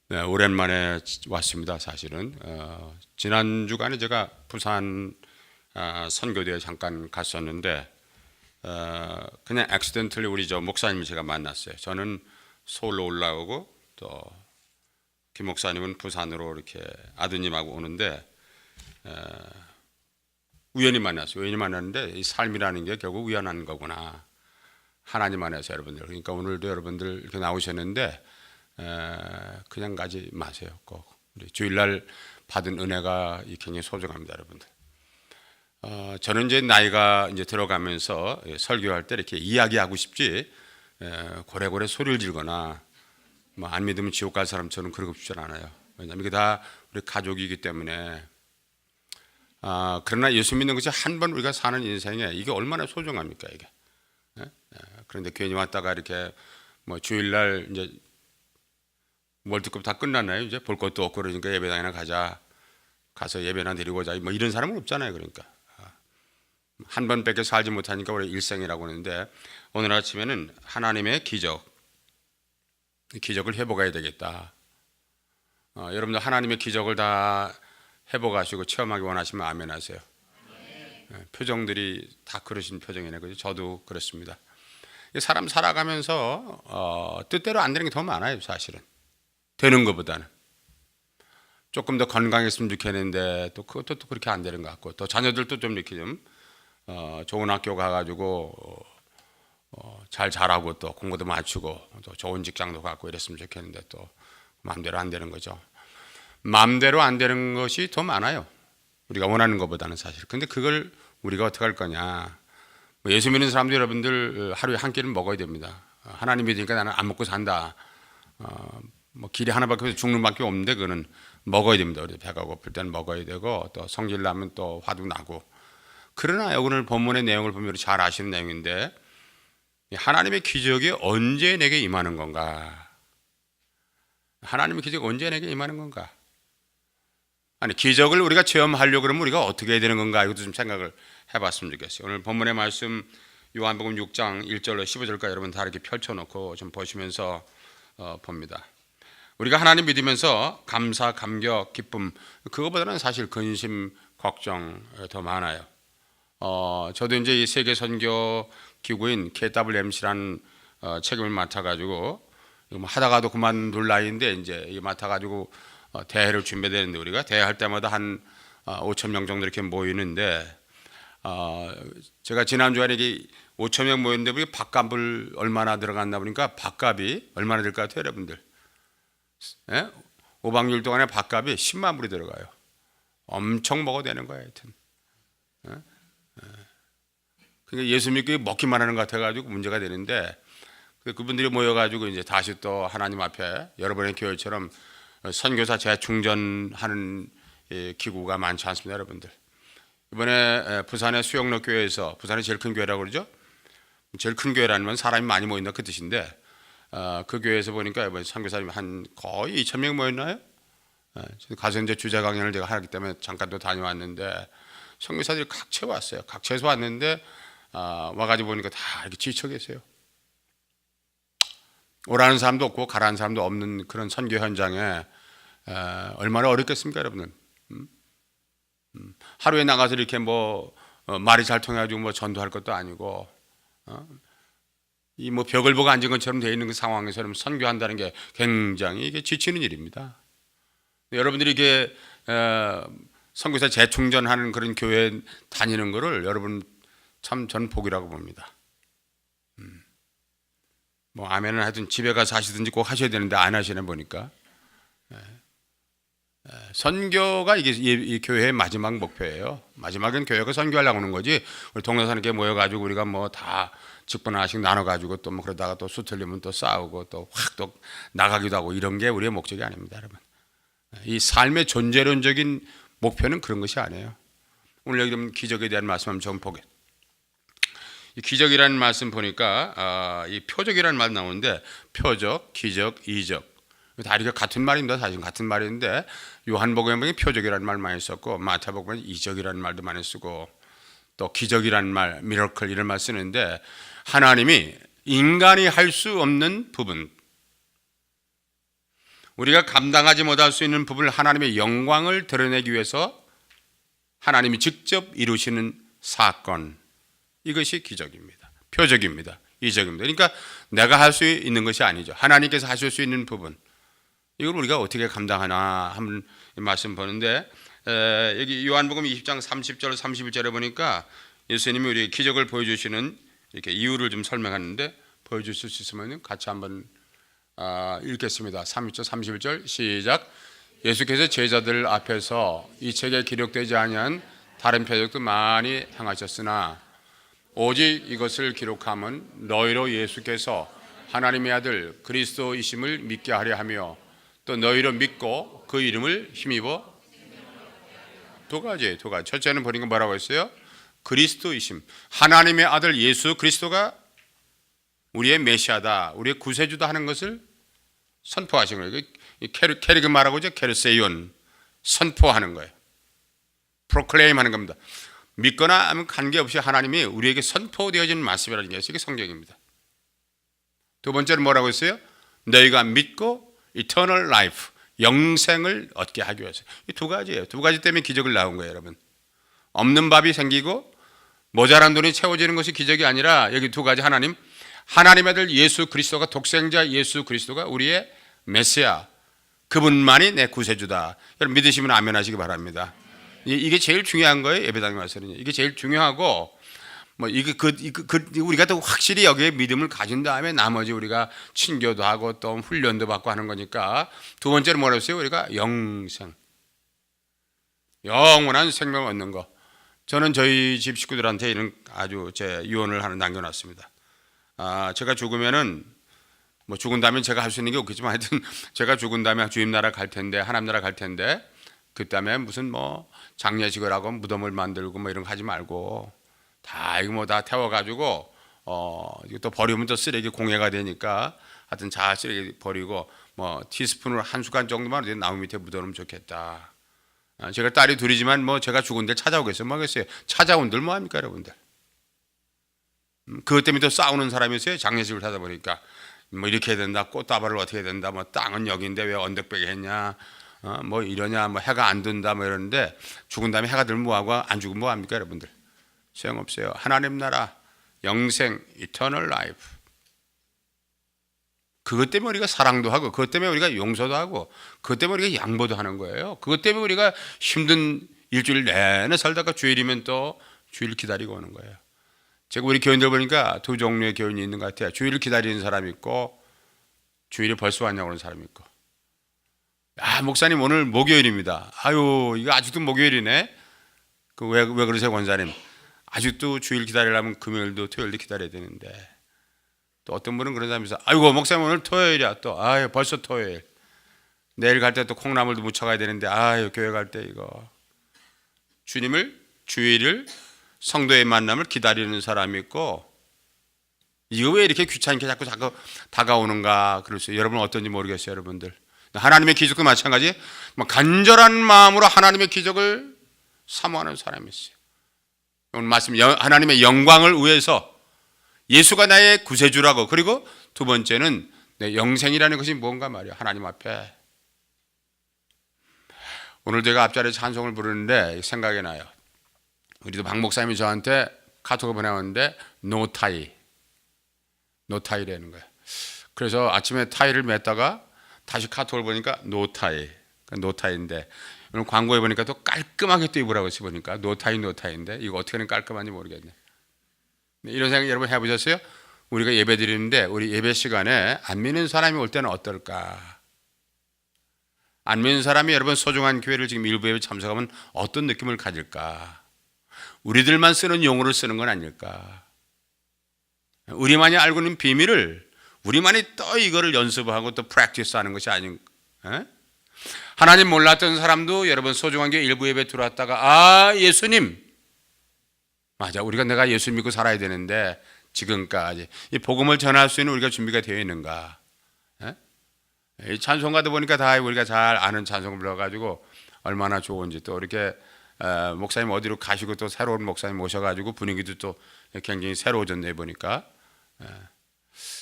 네, 오랜만에 왔습니다. 사실은 지난 주간에 제가 부산 선교대에 잠깐 갔었는데 그냥 액시던틀리 우리 저 목사님을 제가 만났어요. 저는 서울로 올라오고 또 김 목사님은 부산으로 이렇게 아드님하고 오는데 우연히 만났어요. 우연히 만났는데 이 삶이라는 게 결국 우연한 거구나. 하나님 안에서 여러분들. 그러니까 오늘도 여러분들 이렇게 나오셨는데 그냥 가지 마세요. 꼭 우리 주일날 받은 은혜가 굉장히 소중합니다, 여러분들. 저는 이제 나이가 이제 들어가면서 설교할 때 이렇게 이야기하고 싶지 고래고래 소리를 지르거나 뭐 안 믿으면 지옥 갈 사람처럼 그러고 싶지 않아요. 왜냐하면 이게 다 우리 가족이기 때문에. 그러나 예수 믿는 것이 한 번 우리가 사는 인생에 이게 얼마나 소중합니까, 이게. 그런데 괜히 왔다가 이렇게 뭐 주일날 이제 월드컵 다 끝났나요? 이제 볼 것도 없고 그러니까 예배당이나 가서 예배나 드리고 자 뭐 이런 사람은 없잖아요. 그러니까 한 번밖에 살지 못하니까 우리 일생이라고 하는데 오늘 아침에는 하나님의 기적을 해보아야 되겠다. 여러분들 하나님의 기적을 다 해보가시고 체험하기 원하시면 아멘 하세요. 표정들이 다 그러신 표정이네. 그죠? 저도 그렇습니다. 사람 살아가면서 뜻대로 안 되는 게 더 많아요, 사실은. 되는 것보다는 조금 더 건강했으면 좋겠는데 또 그것도 또 그렇게 안 되는 것 같고, 또 자녀들도 좀 이렇게 좀 좋은 학교 가가지고 잘 자라고 또 공부도 맞추고 또 좋은 직장도 갖고 이랬으면 좋겠는데 또 마음대로 안 되는 거죠. 마음대로 안 되는 것이 더 많아요, 우리가 원하는 것보다는 사실. 근데 그걸 우리가 어떻게 할 거냐. 예수 믿는 사람들 여러분들 하루에 한 끼를 먹어야 됩니다. 하나님 믿으니까 나는 안 먹고 산다. 뭐 길이 하나밖에 없어서 죽는 밖에 없는데 그거는 먹어야 됩니다. 우리 배가 고플 때는 먹어야 되고 또 성질 나면 또 화도 나고. 그러나 오늘 본문의 내용을 보면 우리 잘 아시는 내용인데 하나님의 기적이 언제 내게 임하는 건가? 하나님의 기적이 언제 내게 임하는 건가? 아니, 기적을 우리가 체험하려고 그러면 우리가 어떻게 해야 되는 건가? 이것도 좀 생각을 해봤으면 좋겠어요. 오늘 본문의 말씀 요한복음 6장 1절로 15절까지 여러분 다 이렇게 펼쳐놓고 좀 보시면서 봅니다. 우리가 하나님 믿으면서 감사, 감격, 기쁨, 그거보다는 사실 근심, 걱정 더 많아요. 저도 이제 이 세계 선교 기구인 KWMC라는 책임을 맡아가지고 하다가도 그만둘 나이인데 이제 맡아가지고 대회를 준비되는데 우리가 대회할 때마다 한 5천 명 정도 이렇게 모이는데 제가 지난주에 이게 5천 명 모였는데 우리 밥값을 얼마나 들어갔나 보니까 밥값이 얼마나 될 것 같아요, 여러분들? 5박 6일 동안에 밥값이 10만 불이 들어가요. 엄청 먹어야 되는 거예요, 하여튼. 그러니까 예수 믿고 먹기만 하는 것 같아가지고 문제가 되는데 그분들이 모여가지고 이제 다시 또 하나님 앞에 여러분의 교회처럼 선교사 재충전하는 기구가 많지 않습니다, 여러분들. 이번에 부산의 수영로 교회에서, 부산이 제일 큰 교회라고 그러죠. 제일 큰 교회라는 건 사람이 많이 모인다 그 뜻인데 그 교회에서 보니까 이번에 선교사님이 한 거의 2천 명 모였나요? 가서 이제 주제 강연을 제가 하기 때문에 잠깐 또 다녀왔는데 선교사들이 각채 왔어요. 각채에서 왔는데 와가지고 보니까 다 이렇게 지쳐 계세요. 오라는 사람도 없고 가라는 사람도 없는 그런 선교 현장에 얼마나 어렵겠습니까, 여러분들? 하루에 나가서 이렇게 뭐 말이 잘 통해가지고 뭐 전도할 것도 아니고 이 뭐 벽을 보고 앉은 것처럼 되어 있는 그 상황에서 선교한다는 게 굉장히 이게 지치는 일입니다. 여러분들이 이게 선교사 재충전하는 그런 교회 다니는 거를 여러분 참 전 복이라고 봅니다. 뭐 아멘은 하여튼 집에 가서 하시든지 꼭 하셔야 되는데 안 하시나 보니까. 선교가 이게 이 교회의 마지막 목표예요. 마지막엔 교회가 선교하려고 하는 거지. 우리 동네 사는 게 모여가지고 우리가 뭐 다 직분 하나씩 나눠가지고 또 뭐 그러다가 또 수틀리면 또 싸우고 또 확 또 나가기도 하고 이런 게 우리의 목적이 아닙니다, 여러분. 이 삶의 존재론적인 목표는 그런 것이 아니에요. 오늘 여기 보면 기적에 대한 말씀 한번 좀 보게. 이 기적이라는 말씀 보니까 이 표적이라는 말 나오는데 표적, 기적, 이적 다 이렇게 같은 말입니다. 사실 같은 말인데 요한복음에 표적이라는 말 많이 썼고 마태복음에 이적이라는 말도 많이 쓰고 또 기적이라는 말, 미러클 이런 말 쓰는데 하나님이 인간이 할 수 없는 부분 우리가 감당하지 못할 수 있는 부분을 하나님의 영광을 드러내기 위해서 하나님이 직접 이루시는 사건, 이것이 기적입니다. 표적입니다. 이적입니다. 그러니까 내가 할 수 있는 것이 아니죠. 하나님께서 하실 수 있는 부분, 이걸 우리가 어떻게 감당하나 한번 말씀 보는데, 여기 요한복음 20장 30절 31절에 보니까 예수님이 우리에게 기적을 보여주시는 이렇게 이유를 좀 설명하는데, 보여주실 수 있으면 같이 한번 읽겠습니다. 30절 31절 시작. 예수께서 제자들 앞에서 이 책에 기록되지 아니한 다른 표적도 많이 행하셨으나 오직 이것을 기록함은 너희로 예수께서 하나님의 아들 그리스도이심을 믿게 하려 하며 또 너희로 믿고 그 이름을 힘입어 두 가지. 첫째는 보니까 뭐라고 했어요? 그리스도이심, 하나님의 아들 예수 그리스도가 우리의 메시아다, 우리의 구세주다 하는 것을 선포하신 거예요. 캐릭 말하고 이제 케르세이온, 선포하는 거예요. 프로클레임 하는 겁니다. 믿거나 하면 관계없이 하나님이 우리에게 선포되어지는 말씀이라는 게 이게 성경입니다. 두 번째는 뭐라고 했어요? 너희가 믿고 eternal life, 영생을 얻게 하기 위해서. 이 두 가지예요. 두 가지 때문에 기적을 나온 거예요, 여러분. 없는 밥이 생기고 모자란 돈이 채워지는 것이 기적이 아니라 여기 두 가지, 하나님의 아들 예수 그리스도가, 독생자 예수 그리스도가 우리의 메시아, 그분만이 내 구세주다. 여러분 믿으시면 아멘 하시기 바랍니다. 이게 제일 중요한 거예요. 예배당에 와서는 이게 제일 중요하고, 뭐 우리가 또 확실히 여기에 믿음을 가진 다음에 나머지 우리가 친교도 하고 또 훈련도 받고 하는 거니까. 두 번째로 뭐라고 했어요? 우리가 영생, 영원한 생명을 얻는 거. 저는 저희 집 식구들한테 이런 아주 제 유언을 하나 남겨놨습니다. 제가 죽으면은, 뭐 죽은 다음에 제가 할 수 있는 게 없겠지만 하여튼 제가 죽은 다음에 주님 나라 갈 텐데, 하나님 나라 갈 텐데, 그다음에 무슨 뭐 장례식을 하고 무덤을 만들고 뭐 이런 거 하지 말고 다 이거 뭐 다 태워가지고 이거 또 버리면 또 쓰레기 공해가 되니까 하여튼 다 쓰레기 버리고 뭐 티스푼으로 한 숟갈 정도만 나무 밑에 묻어놓으면 좋겠다. 제가 딸이 둘이지만 뭐 제가 죽은 데 찾아오겠어요? 뭐 하겠어요? 찾아온들 뭐 합니까, 여러분들? 그것 때문에 또 싸우는 사람이 있어요. 장례식을 하다 보니까 뭐 이렇게 해야 된다, 꽃다발을 어떻게 해야 된다, 뭐 땅은 여기인데 왜 언덕배기 했냐, 뭐 이러냐, 뭐 해가 안 든다, 뭐 이러는데 죽은 다음에 해가 들면 뭐하고 안 죽으면 뭐합니까, 여러분들? 소용없어요. 하나님 나라, 영생, eternal life. 그것 때문에 우리가 사랑도 하고, 그것 때문에 우리가 용서도 하고, 그것 때문에 우리가 양보도 하는 거예요. 그것 때문에 우리가 힘든 일주일 내내 살다가 주일이면 또 주일 기다리고 오는 거예요. 제가 우리 교인들 보니까 두 종류의 교인이 있는 것 같아요. 주일을 기다리는 사람이 있고, 주일이 벌써 왔냐고 하는 사람이 있고. 목사님 오늘 목요일입니다. 아유, 이거 아직도 목요일이네. 왜 그러세요, 권사님? 아직도 주일 기다리려면 금요일도 토요일도 기다려야 되는데. 또 어떤 분은 그런 사람이 있어요. 아이고, 목사님 오늘 토요일이야. 또 아유, 벌써 토요일. 내일 갈 때 또 콩나물도 무쳐가야 되는데, 아유, 교회 갈 때 이거. 주일을 성도의 만남을 기다리는 사람이 있고, 이거 왜 이렇게 귀찮게 자꾸 다가오는가 그러세요. 여러분 어떤지 모르겠어요, 여러분들. 하나님의 기적도 마찬가지. 간절한 마음으로 하나님의 기적을 사모하는 사람이 있어요. 오늘 말씀, 하나님의 영광을 위해서 예수가 나의 구세주라고. 그리고 두 번째는 내 영생이라는 것이 뭔가 말이야, 하나님 앞에. 오늘 제가 앞자리에 찬송을 부르는데 생각이 나요. 우리도 박 목사님이 저한테 카톡을 보내왔는데 노타이라는 거예요. 그래서 아침에 타이를 맸다가 다시 카톡을 보니까 노타이인데 오늘 광고에 보니까 또 깔끔하게 또 입으라고 해서 보니까 노타이인데 이거 어떻게 하면 깔끔한지 모르겠네. 이런 생각 여러분 해보셨어요? 우리가 예배 드리는데 우리 예배 시간에 안 믿는 사람이 올 때는 어떨까? 안 믿는 사람이 여러분 소중한 교회를 지금 일부 예배 참석하면 어떤 느낌을 가질까? 우리들만 쓰는 용어를 쓰는 건 아닐까? 우리만이 알고 있는 비밀을 우리만이 또 이거를 연습하고 또 프랙티스 하는 것이 아닌. 하나님 몰랐던 사람도 여러분 소중한 게 일부 예배 들어왔다가 예수님, 맞아, 내가 예수 믿고 살아야 되는데 지금까지 이 복음을 전할 수 있는 우리가 준비가 되어 있는가? 이 찬송가도 보니까 다 우리가 잘 아는 찬송을 불러가지고 얼마나 좋은지, 또 이렇게 목사님 어디로 가시고 또 새로운 목사님 오셔가지고 분위기도 또 굉장히 새로워졌네 보니까.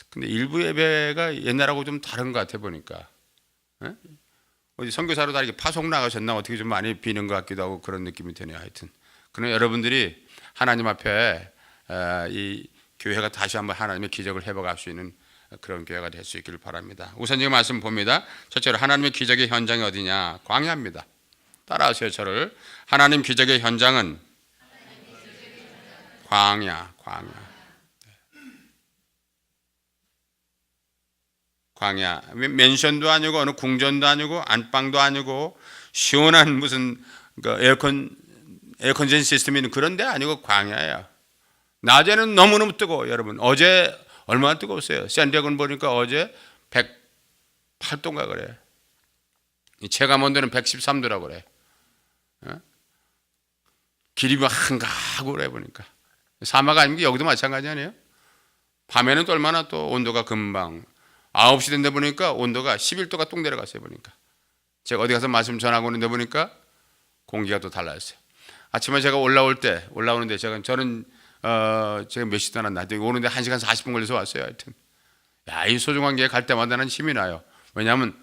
근데 일부 예배가 옛날하고 좀 다른 것 같아 보니까. 예? 어디 선교사로 다 이렇게 파송 나가셨나 어떻게 좀 많이 비는 것 같기도 하고 그런 느낌이 드네요. 하여튼 그러나 여러분들이 하나님 앞에 이 교회가 다시 한번 하나님의 기적을 해보갈 수 있는 그런 교회가 될 수 있기를 바랍니다. 우선 이 말씀 봅니다. 첫째로 하나님의 기적의 현장이 어디냐? 광야입니다. 따라하세요. 저를. 하나님 기적의 현장은 광야. 광야. 맨션도 아니고 어느 궁전도 아니고 안방도 아니고 시원한 무슨 에어컨 시스템이 있는 그런 데 아니고 광야예요. 낮에는 너무너무 뜨거워요. 여러분 어제 얼마나 뜨거웠어요. 샌디에고는 보니까 어제 108도인가 그래. 체감온도는 113도라고 그래. 길이 막 한가하고 그래 보니까. 사막 아니면 여기도 마찬가지 아니에요? 밤에는 또 얼마나 또 온도가 금방 9시 된데 보니까 온도가 11도가 뚝 내려갔어요 보니까. 제가 어디 가서 말씀 전하고 오는데 보니까 공기가 또 달라졌어요. 아침에 제가 올라오는데 저는 제가 몇 시 떠났나 오는데 1시간 40분 걸려서 왔어요. 하여튼 이 소중한 게 갈 때마다는 힘이 나요. 왜냐하면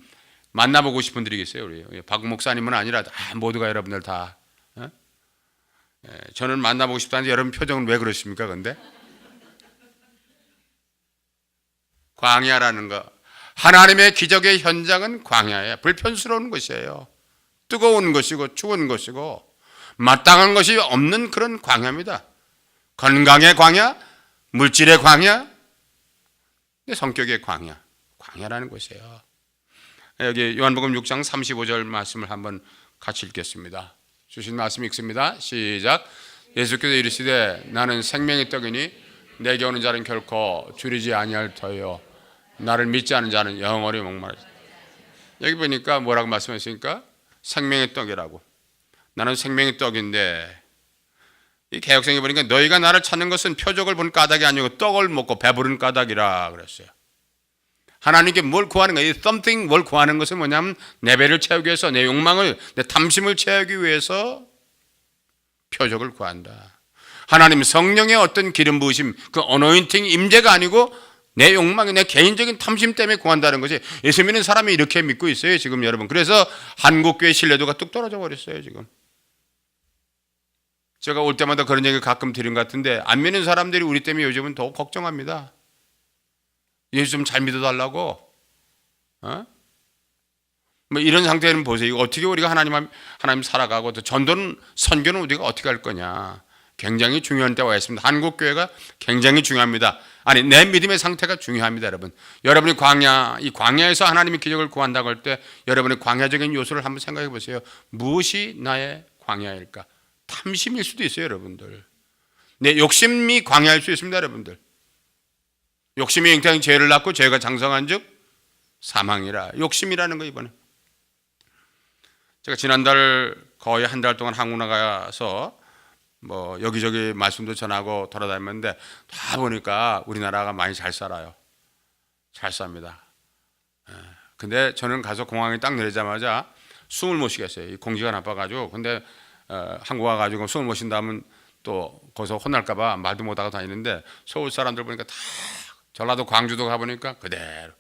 만나보고 싶은 분들이 계세요. 우리 박 목사님은 아니라 모두가 여러분들 다 저는 만나보고 싶다는데 여러분 표정은 왜 그러십니까? 근데 광야라는 거, 하나님의 기적의 현장은 광야예요. 불편스러운 것이에요. 뜨거운 것이고 추운 것이고 마땅한 것이 없는 그런 광야입니다. 건강의 광야, 물질의 광야, 성격의 광야라는 것이에요. 여기 요한복음 6장 35절 말씀을 한번 같이 읽겠습니다. 주신 말씀 읽습니다. 시작. 예수께서 이르시되 나는 생명의 떡이니 내게 오는 자는 결코 줄이지 아니할 터요 나를 믿지 않는 자는 영원히 목마르다. 여기 보니까 뭐라고 말씀하셨습니까? 생명의 떡이라고. 나는 생명의 떡인데 이 개역성에 보니까 너희가 나를 찾는 것은 표적을 본 까닭이 아니고 떡을 먹고 배부른 까닭이라 그랬어요. 하나님께 뭘 구하는 거예요? something 뭘 구하는 것은 뭐냐면 내 배를 채우기 위해서 내 욕망을 내 탐심을 채우기 위해서 표적을 구한다. 하나님 성령의 어떤 기름 부으심 그 어노인팅 임재가 아니고 내 욕망이 내 개인적인 탐심 때문에 구한다는 것이 예수 믿는 사람이 이렇게 믿고 있어요 지금 여러분. 그래서 한국교회 신뢰도가 뚝 떨어져 버렸어요 지금. 제가 올 때마다 그런 얘기 가끔 드린 것 같은데 안 믿는 사람들이 우리 때문에 요즘은 더 걱정합니다. 예수 좀 잘 믿어달라고. 뭐 이런 상태는 보세요. 어떻게 우리가 하나님 살아가고 또 전도는 선교는 우리가 어떻게 할 거냐. 굉장히 중요한 때가 와 있습니다. 한국교회가 굉장히 중요합니다. 아니 내 믿음의 상태가 중요합니다. 여러분이 이 광야에서 하나님의 기적을 구한다고 할 때 여러분의 광야적인 요소를 한번 생각해 보세요. 무엇이 나의 광야일까? 탐심일 수도 있어요 여러분들. 내 욕심이 광야일 수 있습니다 여러분들. 욕심이 잉태한 죄를 낳고 죄가 장성한 즉 사망이라. 욕심이라는 거 이번에. 제가 지난달 거의 한 달 동안 한국 나가서 뭐 여기저기 말씀도 전하고 돌아다녔는데 다 보니까 우리나라가 많이 잘 살아요. 잘 삽니다. 근데 저는 가서 공항에 딱 내리자마자 숨을 못 쉬겠어요. 이 공기가 나빠가지고. 근데 한국 와가지고 숨을 못 쉰다면 또 거기서 혼날까봐 말도 못하고 다니는데 서울 사람들 보니까 다 전라도 광주도 가보니까 그대로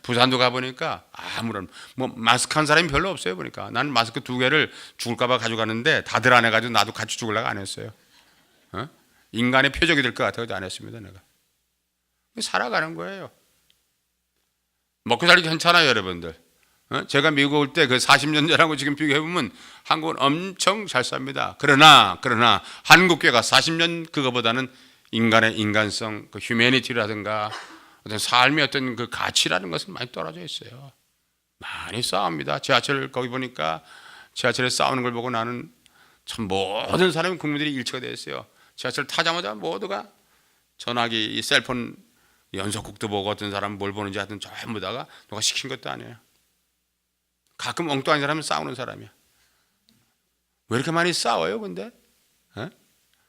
부산도 가보니까 아무런 뭐 마스크한 사람이 별로 없어요 보니까. 나는 마스크 2개를 죽을까봐 가져가는데 다들 안 해가지고 나도 같이 죽으려고 안 했어요. 인간의 표적이 될 것 같아서 안 했습니다 내가. 살아가는 거예요. 먹고 살기 괜찮아요 여러분들. 제가 미국 올 때 그 40년 전하고 지금 비교해보면 한국은 엄청 잘 삽니다. 그러나 한국교회가 40년 그거보다는 인간의 인간성, 그 휴머니티라든가 어떤 삶의 어떤 그 가치라는 것은 많이 떨어져 있어요. 많이 싸웁니다. 지하철 거기 보니까 지하철에 싸우는 걸 보고 나는 참 모든 사람이 국민들이 일치가 되어 있어요. 지하철 타자마자 모두가 전화기, 이 셀폰 연속극도 보고 어떤 사람은 뭘 보는지 하여튼 전부 다가 누가 시킨 것도 아니에요. 가끔 엉뚱한 사람은 싸우는 사람이야. 왜 이렇게 많이 싸워요 근데?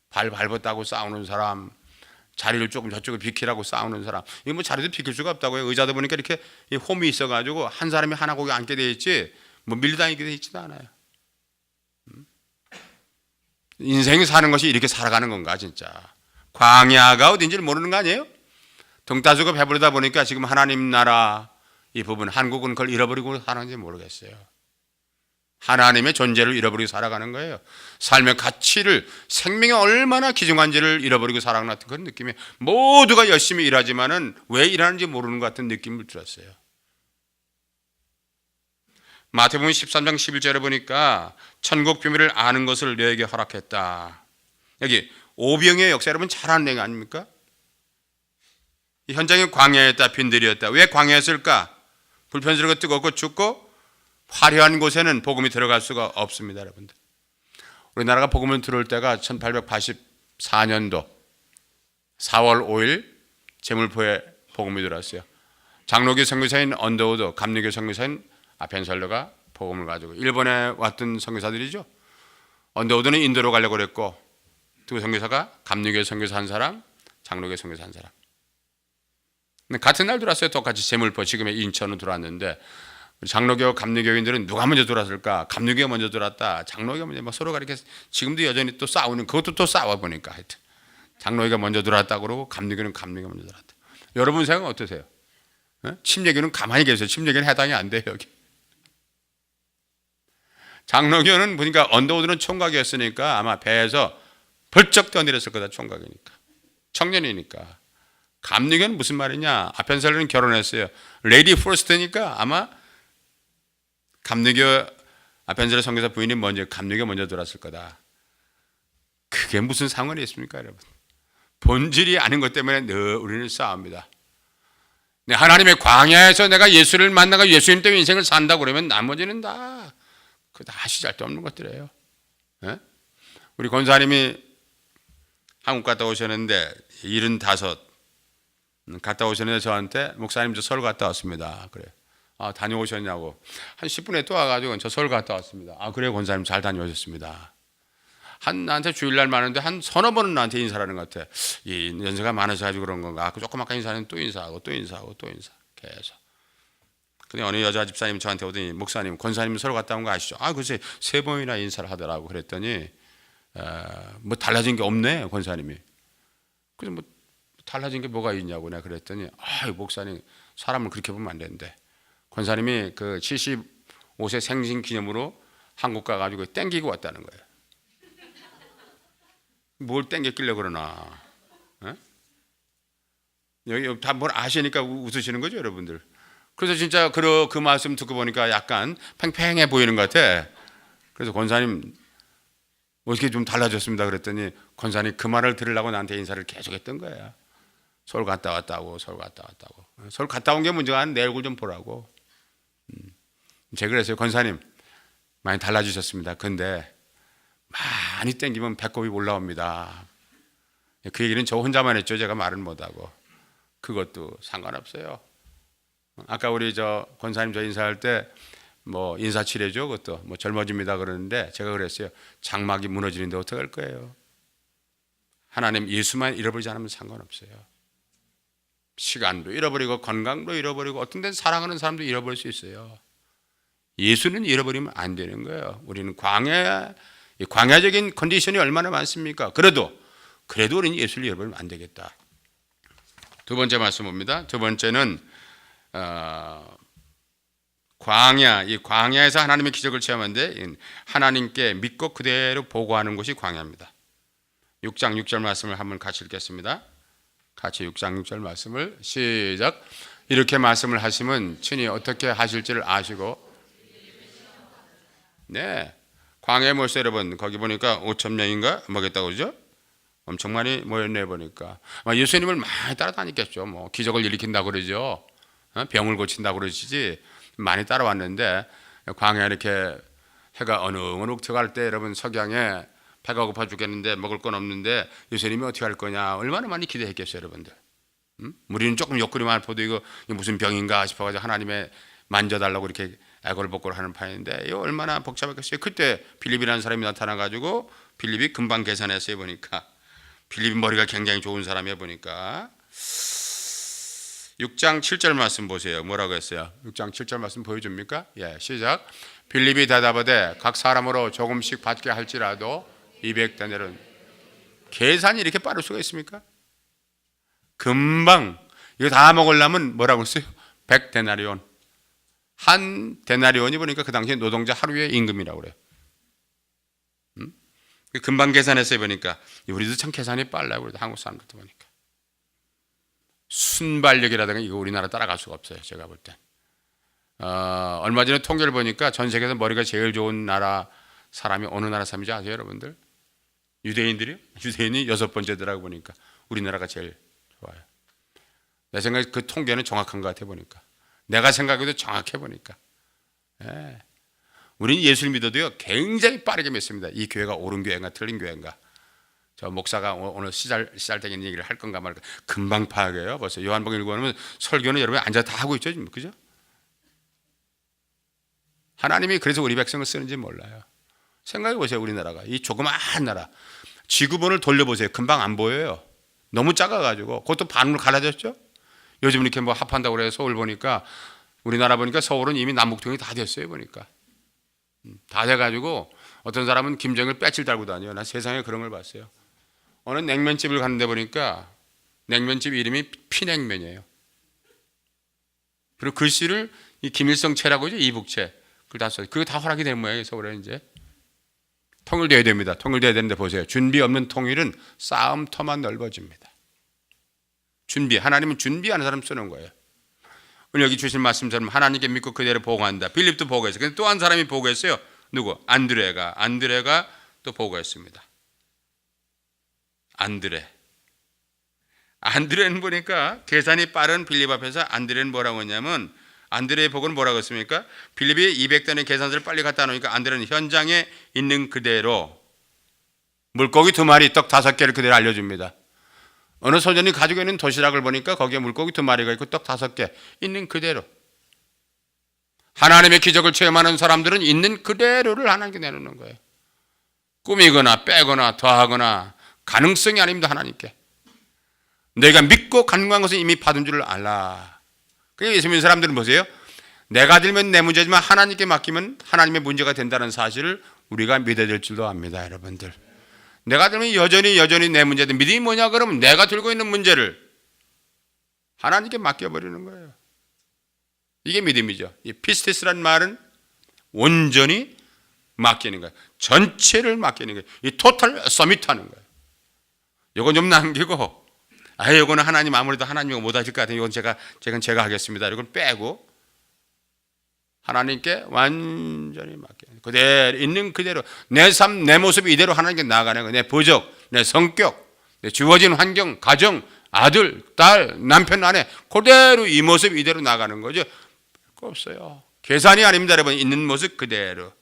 발 밟았다고 싸우는 사람, 자리를 조금 저쪽을 비키라고 싸우는 사람. 이거 뭐 자리도 비킬 수가 없다고요. 의자도 보니까 이렇게 홈이 있어가지고 한 사람이 하나 거기 앉게 돼 있지 뭐 밀다니게 돼 있지도 않아요. 인생이 사는 것이 이렇게 살아가는 건가 진짜. 광야가 어딘지를 모르는 거 아니에요? 등따주고 배부르다 보니까 지금 하나님 나라 이 부분 한국은 그걸 잃어버리고 사는지 모르겠어요. 하나님의 존재를 잃어버리고 살아가는 거예요. 삶의 가치를, 생명이 얼마나 귀중한지를 잃어버리고 살아가는 같은 그런 느낌이, 모두가 열심히 일하지만은 왜 일하는지 모르는 것 같은 느낌을 들었어요. 마태복음 13장 11절에 보니까 천국 비밀을 아는 것을 너에게 허락했다. 여기 오병의 역사 여러분 잘 아는 내용 아닙니까? 이 현장이 광야였다, 빈들이었다. 왜 광야였을까? 불편스럽고 뜨겁고 춥고 화려한 곳에는 복음이 들어갈 수가 없습니다, 여러분들. 우리나라가 복음을 들어올 때가 1884년도 4월 5일 제물포에 복음이 들어왔어요. 장로교 선교사인 언더우드, 감리교 선교사인 아펜설러가 복음을 가지고, 일본에 왔던 선교사들이죠. 언더우드는 인도로 가려고 그랬고, 두 선교사가 감리교 선교사 한 사람, 장로교 선교사 한 사람. 같은 날 들어왔어요. 똑같이 제물포, 지금의 인천으로 들어왔는데, 장로교, 감리교인들은 누가 먼저 들어왔을까? 감리교가 먼저 들어왔다, 장로교가 먼저, 서로가 이렇게 지금도 여전히 또 싸우는, 그것도 또 싸워보니까 하여튼 장로교가 먼저 들어왔다 그러고 감리교는 감리교가 먼저 들어왔다. 여러분 생각은 어떠세요? 침례교는 가만히 계세요. 침례교는 해당이 안 돼요, 여기. 장로교는 보니까 언더우드는 총각이었으니까 아마 배에서 벌쩍 뛰어내렸을 거다, 총각이니까, 청년이니까. 감리교는 무슨 말이냐? 아펜설러는 결혼했어요. 레이디 포스트니까 아마 감리교 아펜설러 선교사 부인이 먼저, 감리교 먼저 들어왔을 거다. 그게 무슨 상관이 있습니까, 여러분? 본질이 아닌 것 때문에 늘 우리는 싸웁니다. 하나님의 광야에서 내가 예수를 만나고 예수님 때문에 인생을 산다고 그러면 나머지는 다 시잘데없는 것들이에요. 네? 우리 권사님이 한국 갔다 오셨는데 75 갔다 오셨는데 저한테, 목사님 저 서울 갔다 왔습니다. 그래요. 아, 다녀오셨냐고. 한 10분에 또 와가지고 저 서울 갔다 왔습니다. 아, 그래요, 권사님 잘 다녀오셨습니다. 나한테 주일날 많은데 한 서너 번은 나한테 인사를 하는 것 같아. 이 연세가 많으셔가지고 그런 건가. 조그맣게 인사하면 또 인사하고 또 인사하고 또 인사 계속. 근데 어느 여자 집사님 저한테 오더니, 목사님 권사님 서울 갔다 온 거 아시죠? 아, 글쎄 3번이나 인사를 하더라고. 그랬더니 뭐 달라진 게 없네, 권사님이. 그래서 뭐 달라진 게 뭐가 있냐고 내가 그랬더니, 아, 목사님 사람을 그렇게 보면 안 되는데, 권사님이 그 75세 생신 기념으로 한국 가가지고 땡기고 왔다는 거예요. 뭘 땡겼길래 그러나? 여기 다 뭘 아시니까 웃으시는 거죠, 여러분들. 그래서 진짜 그 말씀 듣고 보니까 약간 팽팽해 보이는 것 같아. 그래서 권사님 어떻게 좀 달라졌습니다 그랬더니, 권사님 그 말을 들으려고 나한테 인사를 계속했던 거야. 서울 갔다 왔다고, 서울 갔다 왔다고. 서울 갔다 온 게 문제가 아니라 내 얼굴 좀 보라고. 제가 그랬어요. 권사님 많이 달라지셨습니다. 근데 많이 땡기면 배꼽이 올라옵니다. 그 얘기는 저 혼자만 했죠. 제가 말은 못하고. 그것도 상관없어요. 아까 우리 저 권사님 저 인사할 때 뭐 인사치레죠. 그것도 뭐 젊어집니다 그러는데, 제가 그랬어요. 장막이 무너지는데 어떡할 거예요? 하나님 예수만 잃어버리지 않으면 상관없어요. 시간도 잃어버리고 건강도 잃어버리고 어떤 데는 사랑하는 사람도 잃어버릴 수 있어요. 예수는 잃어버리면 안 되는 거예요. 우리는 광야적인 컨디션이 얼마나 많습니까? 그래도 우리는 예수를 잃어버리면 안 되겠다. 두 번째 말씀 봅니다. 두 번째는 이 광야에서 하나님의 기적을 체험하는데, 하나님께 믿고 그대로 보고하는 것이 광야입니다. 6장 6절 말씀을 한번 같이 읽겠습니다. 같이 6장 6절 말씀을 시작. 이렇게 말씀을 하시면 친히 어떻게 하실지를 아시고, 네, 광야에 모였어요, 여러분. 거기 보니까 5,000명인가 먹였다고 그러죠? 엄청 많이 모였네 보니까. 예수님을 많이 따라다녔겠죠. 뭐 기적을 일으킨다고 그러죠. 병을 고친다고 그러시지. 많이 따라왔는데, 광야에 이렇게 해가 어둑어둑 들어갈 때 여러분, 석양에 배가 고파 죽겠는데 먹을 건 없는데 예수님이 어떻게 할 거냐, 얼마나 많이 기대했겠어요, 여러분들. 우리는 조금 옆구리만 보도 이거 무슨 병인가 싶어가지고 하나님의 만져달라고 이렇게 애걸복걸 하는 판인데, 이거 얼마나 복잡했겠어요. 그때 빌립이라는 사람이 나타나가지고, 빌립이 금방 계산했어요. 보니까 빌립이 머리가 굉장히 좋은 사람이야 보니까. 6장 7절 말씀 보세요. 뭐라고 했어요? 6장 7절 말씀 보여줍니까? 예, 시작. 빌립이 대답하되 각 사람으로 조금씩 받게 할지라도 200데나리온. 계산이 이렇게 빠를 수가 있습니까? 금방 이거 다 먹으려면 뭐라고 했어요? 100데나리온. 한 데나리온이 보니까 그 당시에 노동자 하루의 임금이라고 그래요. 금방 계산했어요. 보니까 우리도 참 계산이 빨라요. 우리도 한국 사람들도 보니까 순발력이라든가 이거 우리나라 따라갈 수가 없어요. 제가 볼 때. 얼마 전에 통계를 보니까 전 세계에서 머리가 제일 좋은 나라 사람이 어느 나라 사람인지 아세요, 여러분들? 유대인들이요? 유대인이 6번째더라고 보니까 우리나라가 제일 좋아요. 내 생각에 그 통계는 정확한 것 같아 보니까. 내가 생각해도 정확해 보니까. 예. 우리는 예수를 믿어도요 굉장히 빠르게 믿습니다. 이 교회가 옳은 교회인가 틀린 교회인가. 저 목사가 오늘 시잘되는 얘기를 할 건가 말까 금방 파악해요. 벌써 요한복음 읽고 하면 설교는 여러분이 앉아 다 하고 있죠, 지금 그죠? 하나님이 그래서 우리 백성을 쓰는지 몰라요. 생각해 보세요. 우리나라가 이 조그마한 나라 지구본을 돌려보세요. 금방 안 보여요. 너무 작아가지고 그것도 반으로 갈라졌죠. 요즘 이렇게 뭐 합한다고 그래서 서울 보니까 우리나라 보니까 서울은 이미 남북통일이 다 됐어요. 보니까 다 돼가지고 어떤 사람은 김정일 배지를 달고 다녀요. 나 세상에 그런 걸 봤어요. 어느 냉면집을 갔는데 보니까 냉면집 이름이 피냉면이에요. 그리고 글씨를 이 김일성 채라고 이제 이북채 그걸 다 써요. 그거 다 허락이 된 모양이에요. 서울에 이제 통일돼야 됩니다. 통일돼야 되는데 보세요. 준비 없는 통일은 싸움터만 넓어집니다. 하나님은 준비하는 사람 쓰는 거예요. 오늘 여기 주신 말씀처럼 하나님께 믿고 그대로 보고한다. 빌립도 보고했어요. 근데 또 한 사람이 보고했어요. 누구? 안드레가 또 보고했습니다. 안드레는 보니까 계산이 빠른 빌립 앞에서 안드레는 뭐라고 했냐면 안드레의 복은 뭐라고 했습니까? 빌립이 200단의 계산서를 빨리 갖다 놓으니까 안드레는 현장에 있는 그대로 물고기 2마리, 떡 5개를 그대로 알려줍니다. 어느 소년이 가지고 있는 도시락을 보니까 거기에 물고기 2마리가 있고 떡 5개 있는 그대로. 하나님의 기적을 체험하는 사람들은 있는 그대로를 하나님께 내놓는 거예요. 꾸미거나 빼거나 더하거나 가능성이 아닙니다. 하나님께. 내가 믿고 간구한 것은 이미 받은 줄을 알라. 그러니까 예수 믿는 사람들은 보세요. 내가 들면 내 문제지만 하나님께 맡기면 하나님의 문제가 된다는 사실을 우리가 믿어야 될 줄도 압니다. 여러분들. 내가 들면 여전히 내 문제인데 믿음이 뭐냐 그러면 내가 들고 있는 문제를 하나님께 맡겨버리는 거예요. 이게 믿음이죠. 이 피스테스란 말은 온전히 맡기는 거예요. 전체를 맡기는 거예요. 이 토탈 서밋하는 거예요. 이건 좀 남기고 이거는 하나님 아무래도 하나님이 못하실 것 같아요. 이건 제가 하겠습니다. 이건 빼고 하나님께 완전히 맡겨요. 그대로 있는 그대로 내 삶, 내 모습 이대로 하나님께 나아가는 거예요. 내 부족, 내 성격, 내 주어진 환경, 가정, 아들, 딸, 남편, 아내 그대로 이 모습 이대로 나가는 거죠. 별거 없어요. 계산이 아닙니다. 여러분. 있는 모습 그대로.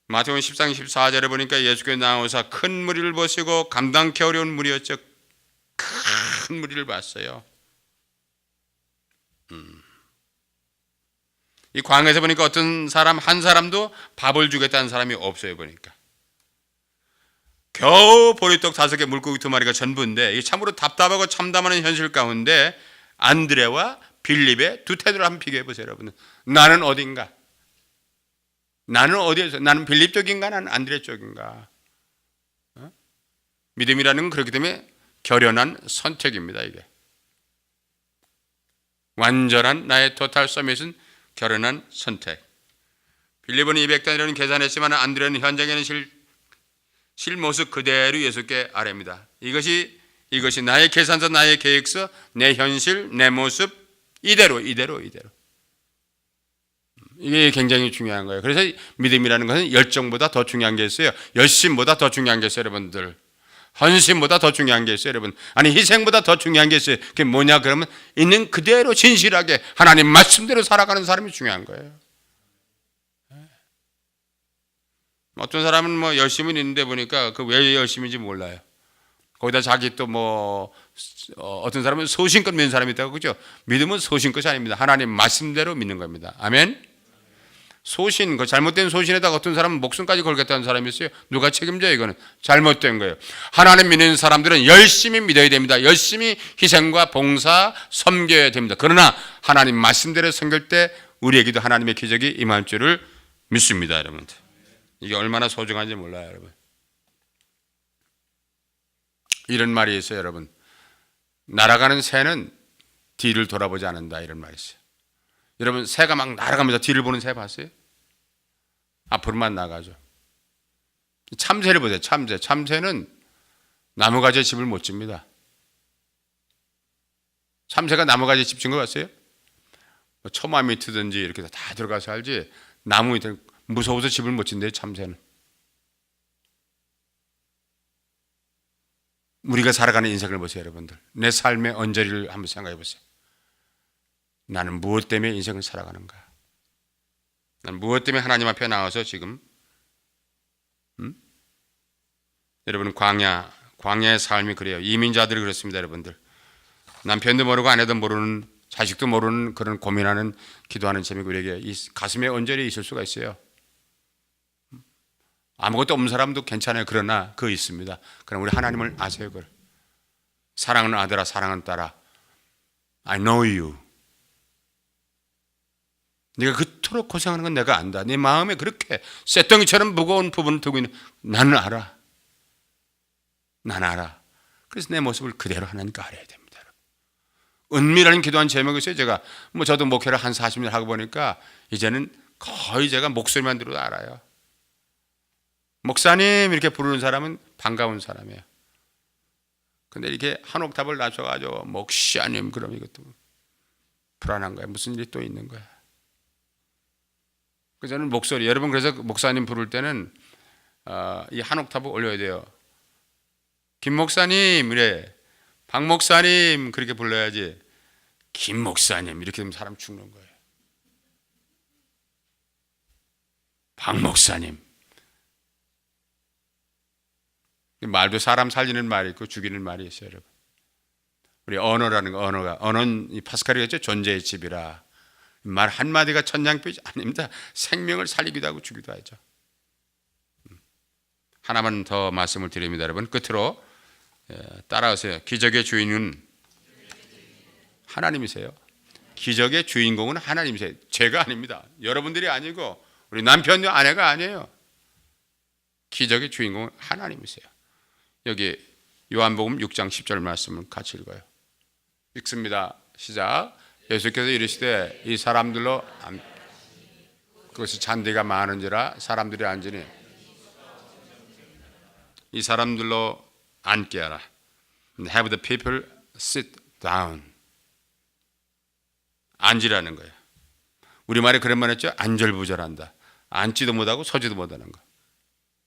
마태복음 14장 14절에 보니까 예수께서 나오사 큰 무리를 보시고 감당케 어려운 무리였죠. 큰 무리를 봤어요. 이 광야에서 보니까 어떤 사람 한 사람도 밥을 주겠다는 사람이 없어요. 보니까 겨우 보리떡 5개 물고기 2마리가 전부인데 이 참으로 답답하고 참담하는 현실 가운데 안드레와 빌립의 두 태도를 한번 비교해 보세요. 여러분. 나는 어딘가? 나는 어디에서? 나는 빌립 쪽인가? 나는 안드레 쪽인가? 믿음이라는 건 그렇기 때문에 결연한 선택입니다. 이게 완전한 나의 토탈 서밋은 결연한 선택. 빌립은 200단위로는 계산했지만 안드레는 현장에는 실모습 그대로 예수께 아뢰입니다. 이것이 나의 계산서, 나의 계획서, 내 현실, 내 모습 이대로. 이게 굉장히 중요한 거예요. 그래서 믿음이라는 것은 열정보다 더 중요한 게 있어요. 열심보다 더 중요한 게 있어요, 여러분들. 헌신보다 더 중요한 게 있어요, 여러분. 아니 희생보다 더 중요한 게 있어요. 그게 뭐냐 그러면 있는 그대로 진실하게 하나님 말씀대로 살아가는 사람이 중요한 거예요. 어떤 사람은 뭐 열심은 있는데 보니까 그 왜 열심인지 몰라요. 거기다 자기 또 뭐 어떤 사람은 소신껏 믿는 사람이 있다고 그죠? 믿음은 소신껏이 아닙니다. 하나님 말씀대로 믿는 겁니다. 아멘. 소신, 그 잘못된 소신에다가 어떤 사람은 목숨까지 걸겠다는 사람이 있어요. 누가 책임져요? 이거는 잘못된 거예요. 하나님 믿는 사람들은 열심히 믿어야 됩니다. 열심히 희생과 봉사, 섬겨야 됩니다. 그러나 하나님 말씀대로 섬길 때 우리에게도 하나님의 기적이 임할 줄을 믿습니다. 여러분들. 이게 얼마나 소중한지 몰라요. 여러분. 이런 말이 있어요. 여러분. 날아가는 새는 뒤를 돌아보지 않는다. 이런 말이 있어요. 여러분 새가 막 날아가면서 뒤를 보는 새 봤어요? 앞으로만 나가죠. 참새를 보세요. 참새는 나무가지에 집을 못 집니다. 참새가 나무가지에 집 진 거 봤어요? 처마 밑이든지 이렇게 다 들어가서 살지 나무 밑에 무서워서 집을 못 진대요. 참새는. 우리가 살아가는 인생을 보세요. 여러분들 내 삶의 언저리를 한번 생각해 보세요. 나는 무엇 때문에 인생을 살아가는가? 나는 무엇 때문에 하나님 앞에 나와서 지금 여러분 광야의 삶이 그래요. 이민자들이 그렇습니다. 여러분들 남편도 모르고 아내도 모르는 자식도 모르는 그런 고민하는 기도하는 재미가 우리에게 이 가슴에 언저리에 있을 수가 있어요. 아무것도 없는 사람도 괜찮아요. 그러나 그거 있습니다. 그럼 우리 하나님을 아세요. 그걸 사랑하는 아들아 사랑하는 딸아 I know you. 네가 그토록 고생하는 건 내가 안다. 네 마음에 그렇게 쇳덩이처럼 무거운 부분을 두고 있는 나는 알아. 나는 알아. 그래서 내 모습을 그대로 하나님께 알아야 됩니다. 은밀한 기도한 제목이 있어요. 제가 저도 목회를 한 40년 하고 보니까 이제는 거의 제가 목소리만 들어도 알아요. 목사님 이렇게 부르는 사람은 반가운 사람이에요. 근데 이렇게 한 옥탑을 낮춰가지고 목사님 그러면 이것도 불안한 거야. 무슨 일이 또 있는 거야. 그래서 저는 목소리 여러분 그래서 목사님 부를 때는 이 한 옥탑을 올려야 돼요. 김 목사님 이래 박 목사님 그렇게 불러야지 김 목사님 이렇게 되면 사람 죽는 거예요. 박 목사님 말도 사람 살리는 말이 있고 죽이는 말이 있어요. 여러분 우리 언어라는 거 언어는 이 파스칼이 했죠. 존재의 집이라 말 한마디가 천냥뼈지 아닙니다. 생명을 살리기도 하고 주기도 하죠. 하나만 더 말씀을 드립니다. 여러분 끝으로 따라오세요. 기적의 주인은 하나님이세요. 기적의 주인공은 하나님이세요. 제가 아닙니다. 여러분들이 아니고 우리 남편과 아내가 아니에요. 기적의 주인공은 하나님이세요. 여기 요한복음 6장 10절 말씀을 같이 읽어요. 읽습니다. 시작. 예수께서 이르시되 이 사람들로 그것이 잔디가 많은지라 사람들이 앉으니 이 사람들로 앉게 하라. Have the people sit down. 앉으라는 거예요. 우리말에 그런 말 했죠. 안절부절한다. 앉지도 못하고 서지도 못하는 거.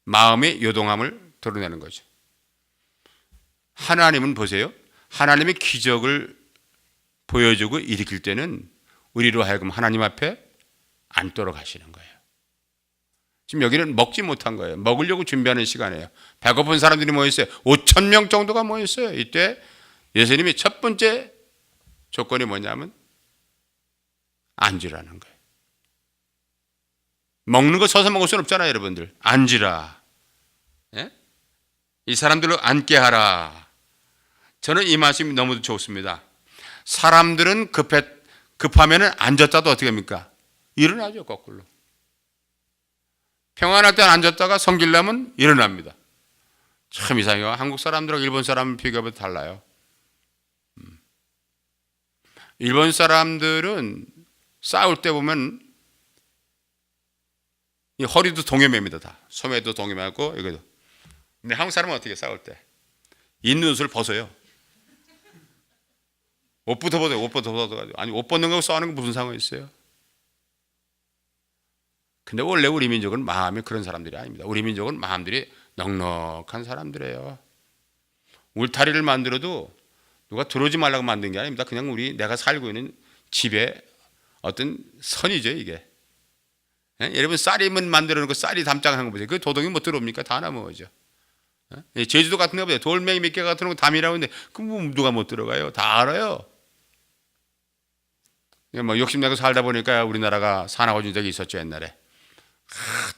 마음의 요동함을 드러내는 거죠. 하나님은 보세요. 하나님의 기적을 보여주고 일으킬 때는 우리로 하여금 하나님 앞에 앉도록 하시는 거예요. 지금 여기는 먹지 못한 거예요. 먹으려고 준비하는 시간이에요. 배고픈 사람들이 모였어요. 5천 명 정도가 모였어요. 이때 예수님이 첫 번째 조건이 뭐냐면 앉으라는 거예요. 먹는 거 서서 먹을 수는 없잖아요. 여러분들 앉으라. 예? 이 사람들로 앉게 하라. 저는 이 말씀이 너무 좋습니다. 사람들은 급하면 앉았다도 어떻게 합니까? 일어나죠. 거꾸로. 평안할 때 앉았다가 성질나면 일어납니다. 참 이상해요. 한국 사람들하고 일본 사람을 비교해도 달라요. 일본 사람들은 싸울 때 보면 이 허리도 동여매입니다. 다 소매도 동여매하고 이거도. 근데 한국 사람은 어떻게 싸울 때 있는 옷을 벗어요. 옷부터 벗어요. 옷부터 벗어가지고 아니 옷 벗는 거하고 싸우는 거 무슨 상관이 있어요? 근데 원래 우리 민족은 마음이 그런 사람들이 아닙니다. 우리 민족은 마음들이 넉넉한 사람들이에요. 울타리를 만들어도 누가 들어오지 말라고 만든 게 아닙니다. 그냥 내가 살고 있는 집의 어떤 선이죠, 이게. 예? 여러분 쌀이면 만들어 놓고 쌀이 담장한 거 보세요. 그 도둑이 못 들어옵니까? 다 넘어오죠. 예? 제주도 같은 데 보세요. 돌멩이 몇 개 같은 거 담이라고 하는데 그 누가 못 들어가요? 다 알아요. 뭐 욕심내고 살다 보니까 우리나라가 산하고 적이 있었죠, 옛날에.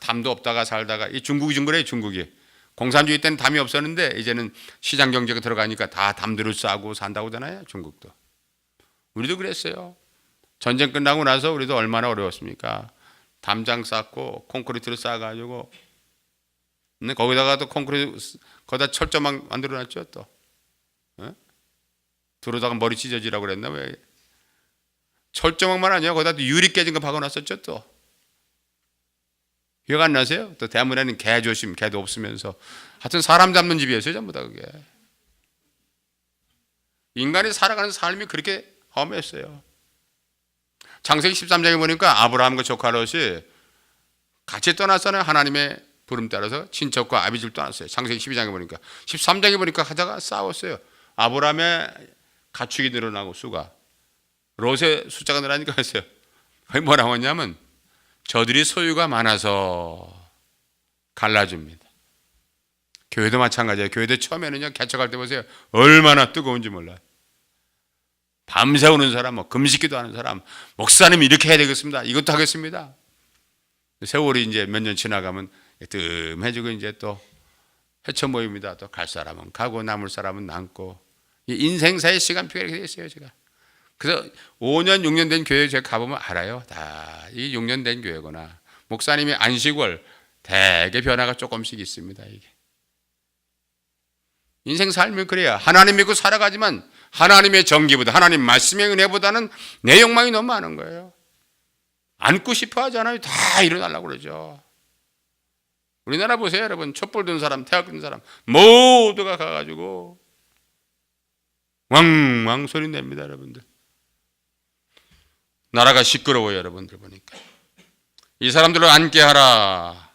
담도 없다가 살다가 이 중국이 준 거래요. 중국이 공산주의 때는 담이 없었는데 이제는 시장 경제가 들어가니까 다 담들을 싸고 산다고 하잖아요. 중국도 우리도 그랬어요. 전쟁 끝나고 나서 우리도 얼마나 어려웠습니까? 담장 쌓고 콘크리트를 쌓아가지고 근데 거기다가 또 콘크리트 거기다 철조망 만들어놨죠. 또 들어다가 머리 찢어지라고 그랬나 왜? 철조망만 아니야. 거기다 유리 깨진 거 박아놨었죠 또. 기억 안 나세요? 또 대문에는 개 조심, 개도 없으면서. 하여튼 사람 잡는 집이었어요 전부 다 그게. 인간이 살아가는 삶이 그렇게 험했어요. 창세기 13장에 보니까 아브라함과 조카 롯이 같이 떠났잖아요. 하나님의 부름 따라서 친척과 아비집을 떠났어요. 창세기 12장에 보니까. 13장에 보니까 하다가 싸웠어요. 아브라함의 가축이 늘어나고 수가, 롯의 숫자가 늘어나니까 했어요. 뭐라고 했냐면 저들이 소유가 많아서 갈라줍니다. 교회도 마찬가지예요. 교회도 처음에는요, 개척할 때 보세요. 얼마나 뜨거운지 몰라요. 밤새 오는 사람, 뭐 금식기도 하는 사람, 목사님 이렇게 해야 되겠습니다. 이것도 하겠습니다. 세월이 이제 몇 년 지나가면 뜸해지고 이제 또 회쳐 모입니다. 또 갈 사람은 가고 남을 사람은 남고, 이 인생사의 시간표가 이렇게 되어 있어요, 제가. 그래서 5년, 6년 된 교회 제가 가보면 알아요. 다 이 6년 된 교회구나. 목사님의 안식월 대개 변화가 조금씩 있습니다. 이게 인생 삶이 그래야 하나님 믿고 살아가지만 하나님의 정기보다, 하나님 말씀의 은혜보다는 내 욕망이 너무 많은 거예요. 앉고 싶어 하잖아요. 다 일어나려고 그러죠. 우리나라 보세요, 여러분. 촛불 든 사람, 태학 든 사람 모두가 가가지고 왕왕 소리 냅니다, 여러분들. 나라가 시끄러워요, 여러분들 보니까. 이 사람들을 앉게 하라.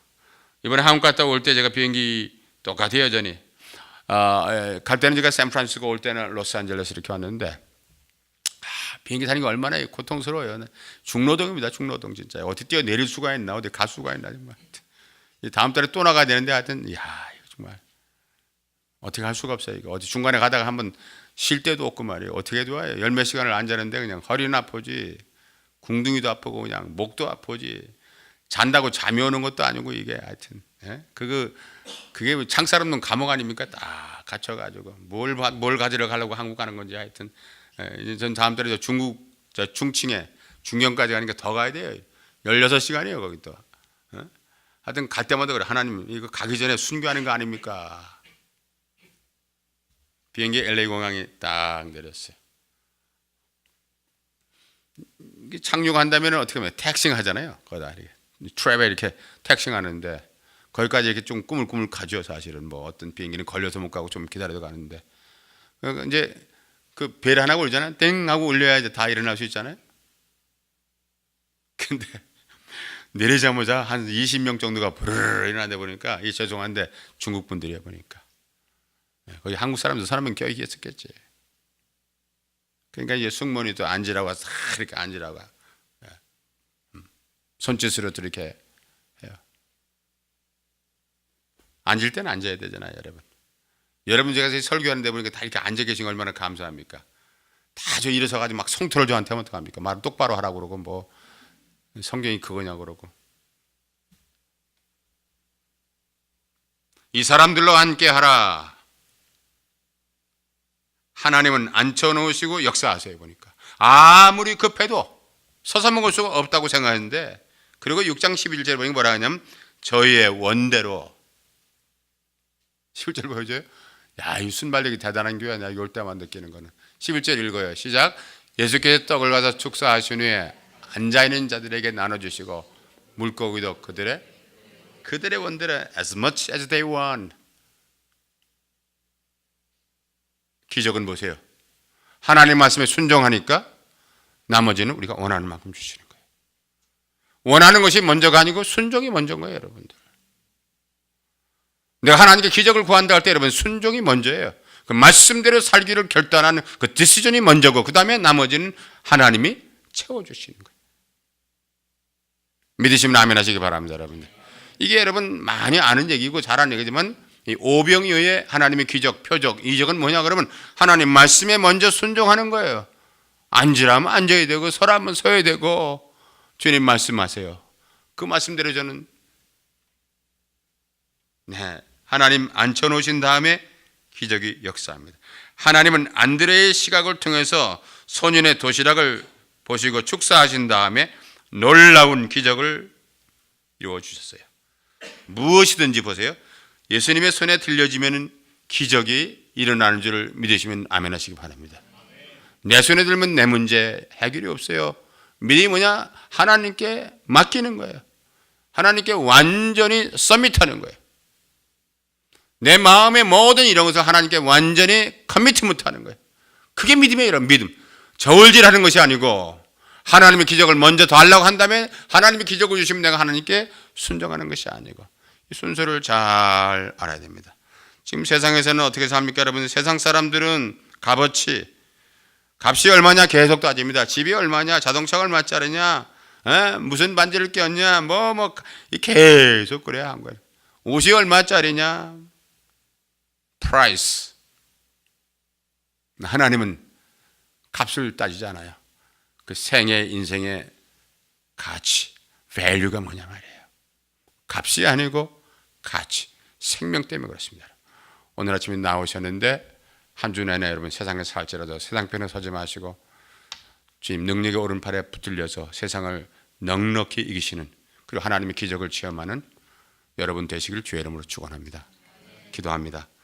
이번에 한국 갔다 올 때 제가 비행기 똑같아요, 여전히. 갈 때는 제가 샌프란시스코, 올 때는 로스앤젤레스 이렇게 왔는데, 비행기 타는 게 얼마나 고통스러워요. 중노동입니다, 중노동 진짜. 어디 뛰어 내릴 수가 있나, 어디 갈 수가 있나 정말. 다음 달에 또 나가야 되는데 하여튼, 이야, 이거 정말 어떻게 할 수가 없어요. 이거 어디 중간에 가다가 한번 쉴 때도 없고 말이에요. 어떻게 해도 열몇 시간을 앉았는데 그냥 허리는 아프지, 궁둥이도 아프고 그냥 목도 아프지, 잔다고 잠이 오는 것도 아니고 이게 하여튼, 예? 그게 창살 없는 감옥 아닙니까? 딱 갇혀가지고 뭘 가지러 가려고 한국 가는 건지 하여튼. 이제 전 다음 달에 중칭에 중경까지 가니까 더 가야 돼요. 16시간이에요 거기 또. 하여튼 갈 때마다 그래. 하나님 이거 가기 전에 순교하는 거 아닙니까? 비행기 LA 공항에 딱 내렸어요. 착륙한다면 어떻게 하면 택싱 하잖아요. 거기다 이렇게 트래블 이렇게 택싱 하는데 거기까지 이렇게 좀 꾸물꾸물 가죠. 사실은 뭐 어떤 비행기는 걸려서 못 가고 좀 기다려도 가는데, 이제 그 벨 하나 울잖아요. 땡 하고 울려야 이제 다 일어날 수 있잖아요. 근데 내리자마자 한 20명 정도가 부르르 일어나다 보니까, 이 죄송한데 중국 분들이야 보니까. 거기 한국 사람들 사람은 껴있겠지. 그러니까 이제 승무원이 또 앉으라고 싹 이렇게 앉으라고 손짓으로 이렇게 해요. 앉을 때는 앉아야 되잖아요, 여러분. 여러분 제가 설교하는데 보니까 다 이렇게 앉아 계신 거 얼마나 감사합니까? 다 저 일어서 가지고 막 성토를 저한테 하면 어떡합니까? 말 똑바로 하라고 그러고 뭐 성경이 그거냐고 그러고. 이 사람들로 함께 하라. 하나님은 앉혀놓으시고 역사하세요. 보니까 아무리 급해도 서서 먹을 수가 없다고 생각했는데, 그리고 6장 11절에 보니까 뭐라 하냐면 저희의 원대로. 11절 보여줘요? 야, 이 순발력이 대단한 교회야. 내가 올 때만 느끼는 거는. 11절 읽어요. 시작. 예수께서 떡을 가서 축사하신 후에 앉아있는 자들에게 나눠주시고 물고기도 그들의 원대로 as much as they want. 기적은 보세요. 하나님 말씀에 순종하니까 나머지는 우리가 원하는 만큼 주시는 거예요. 원하는 것이 먼저가 아니고 순종이 먼저인 거예요, 여러분들. 내가 하나님께 기적을 구한다 할 때 여러분 순종이 먼저예요. 그 말씀대로 살기를 결단하는 그 디시전이 먼저고, 그 다음에 나머지는 하나님이 채워주시는 거예요. 믿으시면 아멘 하시기 바랍니다, 여러분들. 이게 여러분 많이 아는 얘기고 잘 아는 얘기지만, 이 오병이어의 하나님의 기적, 표적, 이적은 뭐냐 그러면 하나님 말씀에 먼저 순종하는 거예요. 앉으라면 앉아야 되고 서라면 서야 되고, 주님 말씀하세요. 그 말씀대로 저는 하나님 앉혀놓으신 다음에 기적이 역사합니다. 하나님은 안드레의 시각을 통해서 소년의 도시락을 보시고 축사하신 다음에 놀라운 기적을 이루어 주셨어요. 무엇이든지 보세요. 예수님의 손에 들려지면 기적이 일어나는 줄을 믿으시면 아멘 하시기 바랍니다. 내 손에 들면 내 문제 해결이 없어요. 믿음이 뭐냐? 하나님께 맡기는 거예요. 하나님께 완전히 서밋하는 거예요. 내 마음의 모든 이런 것을 하나님께 완전히 커미트먼트하는 거예요. 그게 믿음이에요. 이런 믿음. 저울질하는 것이 아니고 하나님의 기적을 먼저 달라고 한다면 하나님의 기적을 주시면 내가 하나님께 순종하는 것이 아니고 이 순서를 잘 알아야 됩니다. 지금 세상에서는 어떻게 삽니까 여러분? 세상 사람들은 값이 얼마냐 계속 따집니다. 집이 얼마냐, 자동차가 얼마짜리냐, 무슨 반지를 꼈냐, 계속 그래야 한 거예요. 옷이 얼마짜리냐, price. 하나님은 값을 따지지 않아요. 그 생의 인생의 가치, value가 뭐냐 말이에요. 값이 아니고 가치, 생명 때문에 그렇습니다. 오늘 아침에 나오셨는데 한 주 내내 여러분 세상에 살지라도 세상 편에 서지 마시고 주님 능력의 오른팔에 붙들려서 세상을 넉넉히 이기시는 그리고 하나님의 기적을 체험하는 여러분 되시길 주의 이름으로 축원합니다. 기도합니다.